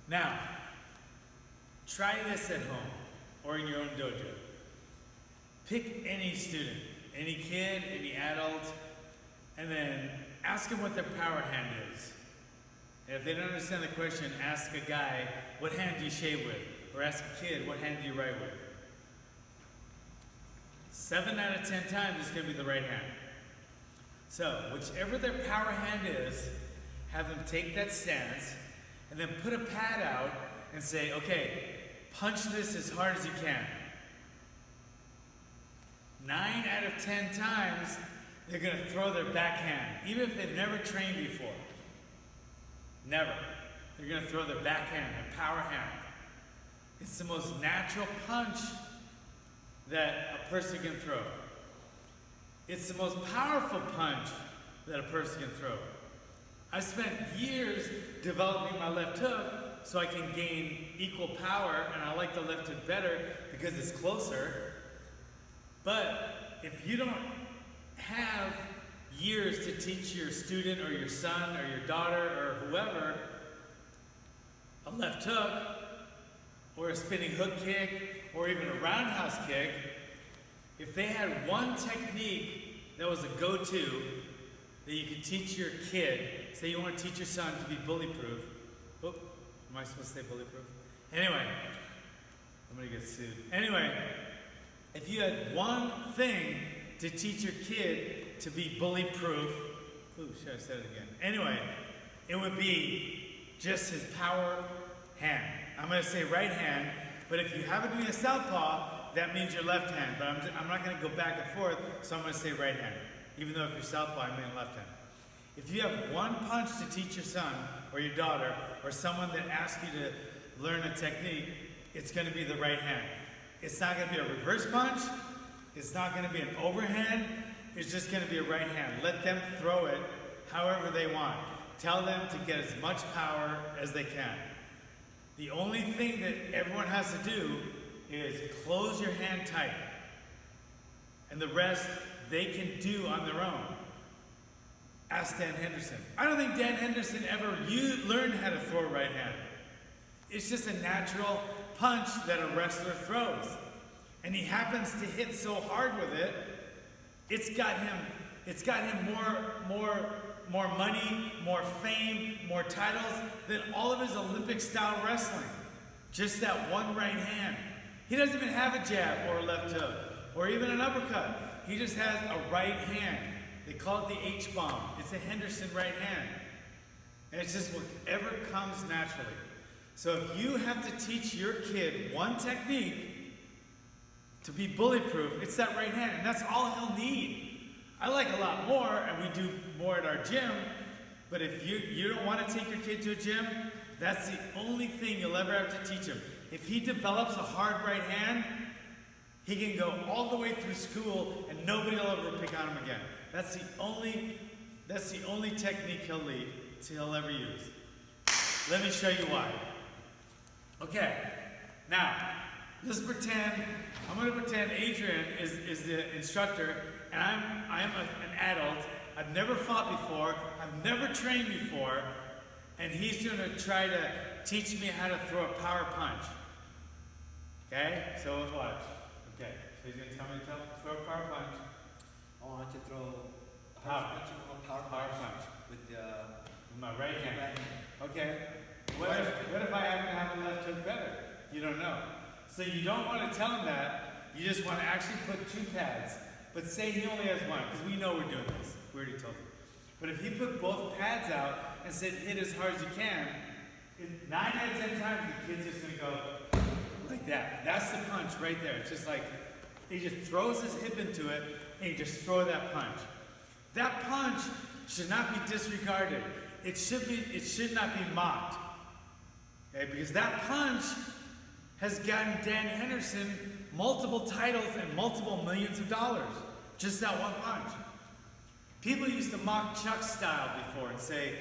Now, try this at home or in your own dojo. Pick any student, any kid, any adult, and then ask them what their power hand is. And if they don't understand the question, ask a guy, what hand do you shave with? Or ask a kid, what hand do you write with? 7 out of 10 times it's going to be the right hand. So, whichever their power hand is, have them take that stance, and then put a pad out and say, okay, punch this as hard as you can. 9 out of 10 times, they're going to throw their backhand, even if they've never trained before. Never. They're going to throw their backhand, their power hand. It's the most natural punch that a person can throw. It's the most powerful punch that a person can throw. I spent years developing my left hook so I can gain equal power, and I like the left hook better because it's closer. But if you don't have years to teach your student or your son or your daughter or whoever a left hook or a spinning hook kick or even a roundhouse kick, if they had one technique that was a go-to that you could teach your kid, say you want to teach your son to be bully-proof. Oh, am I supposed to say bully-proof? Anyway, I'm going to get sued. Anyway, if you had one thing to teach your kid to be bully-proof, ooh, should I say it again? Anyway, it would be just his power hand. I'm going to say right hand, but if you happen to be a southpaw, that means your left hand. But I'm not going to go back and forth, so I'm going to say right hand. Even though if you're southpaw, I mean left hand. If you have one punch to teach your son or your daughter or someone that asks you to learn a technique, it's going to be the right hand. It's not going to be a reverse punch. It's not going to be an overhand. It's just going to be a right hand. Let them throw it however they want. Tell them to get as much power as they can. The only thing that everyone has to do is close your hand tight. And the rest they can do on their own. Ask Dan Henderson. I don't think Dan Henderson ever learned how to throw a right hand. It's just a natural punch that a wrestler throws. And he happens to hit so hard with it, it's got him more money, more fame, more titles than all of his Olympic-style wrestling. Just that one right hand. He doesn't even have a jab or a left hook or even an uppercut. He just has a right hand. They call it the H-bomb. It's a Henderson right hand. And it's just whatever comes naturally. So if you have to teach your kid one technique to be bully-proof, it's that right hand. And that's all he'll need. I like a lot more, and we do more at our gym. But if you don't want to take your kid to a gym, that's the only thing you'll ever have to teach him. If he develops a hard right hand, he can go all the way through school and nobody will ever pick on him again. That's the only technique he'll ever use. Let me show you why. Okay, now let's pretend, I'm going to pretend Adrian is the instructor and I am an adult. I've never fought before, I've never trained before, and he's going to try to teach me how to throw a power punch. Okay, so let's watch. Okay, so he's going to tell me to throw a power punch. I want to throw a Power power punch. with My right hand. Okay, what if I happen to have a left hook better? You don't know. So you don't want to tell him that. You just want to actually put 2 pads. But say he only has one, because we know we're doing this. We already told him. But if he put both pads out and said hit as hard as you can, 9 out of 10 times the kid's just going to go like that. That's the punch right there. It's just like, he just throws his hip into it, and you just throw that punch. That punch should not be disregarded. It should not be mocked. Okay? Because that punch has gotten Dan Henderson multiple titles and multiple millions of dollars. Just that one punch. People used to mock Chuck's style before and say,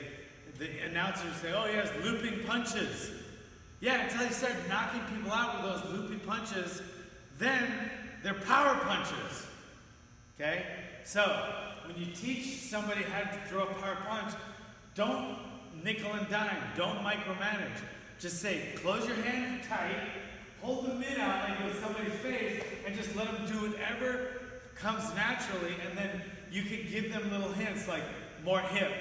the announcers would say, oh, he has looping punches. Yeah, until he started knocking people out with those looping punches, then they're power punches. Okay? So, when you teach somebody how to throw a power punch, don't nickel and dime. Don't micromanage. Just say, close your hand tight, hold the mitt out like it was somebody's face, and just let them do whatever comes naturally, and then you could give them little hints like more hip,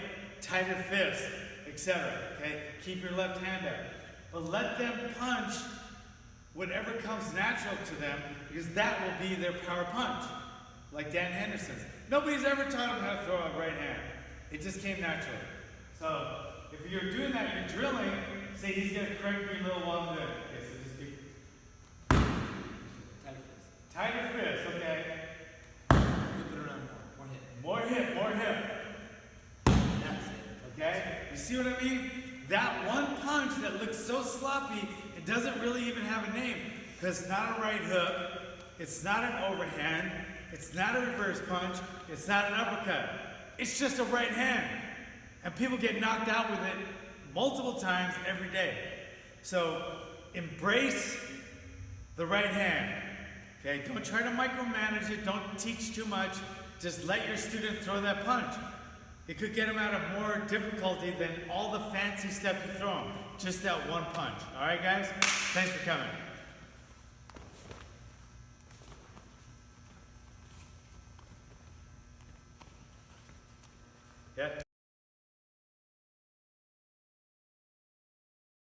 tighter fist, etc. Okay? Keep your left hand out. But let them punch whatever comes natural to them, because that will be their power punch. Like Dan Henderson's. Nobody's ever taught him how to throw a right hand. It just came naturally. So if you're doing that, you're drilling, say he's going to correct me a little while I'm doing it. Okay, so just keep. Tighter fist. Tighter fist, okay. Whip it around more. More hip. More hip. That's it. Okay? You see what I mean? That one punch that looks so sloppy, it doesn't really even have a name. Because it's not a right hook, it's not an overhand, it's not a reverse punch, it's not an uppercut. It's just a right hand. And people get knocked out with it multiple times every day. So embrace the right hand. Okay? Don't try to micromanage it, don't teach too much. Just let your student throw that punch. It could get them out of more difficulty than all the fancy stuff you throw them. Just that one punch. All right, guys? Thanks for coming. Yeah?